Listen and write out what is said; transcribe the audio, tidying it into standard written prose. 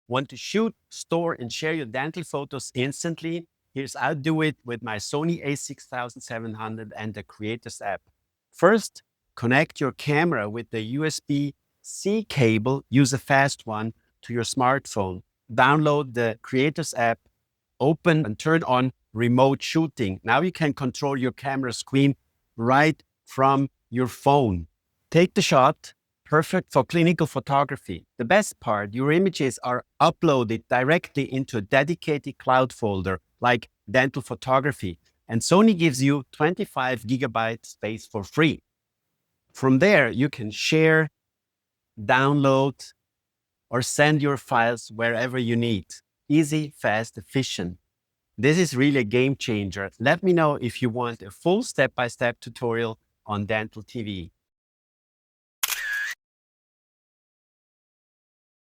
Want to shoot, store, and share your dental photos instantly? Here's how to do it with my Sony A6700 and the Creators app. First, connect your camera with the USB-C cable, use a fast one, to your smartphone. Download the Creators app, open and turn on remote shooting. Now you can control your camera screen right from your phone. Take the shot, perfect for clinical photography. The best part, your images are uploaded directly into a dedicated cloud folder like dental photography. And Sony gives you 25 gigabyte space for free. From there, you can share, download, or send your files wherever you need. Easy, fast, efficient. This is really a game changer. Let me know if you want a full step-by-step tutorial on dental TV.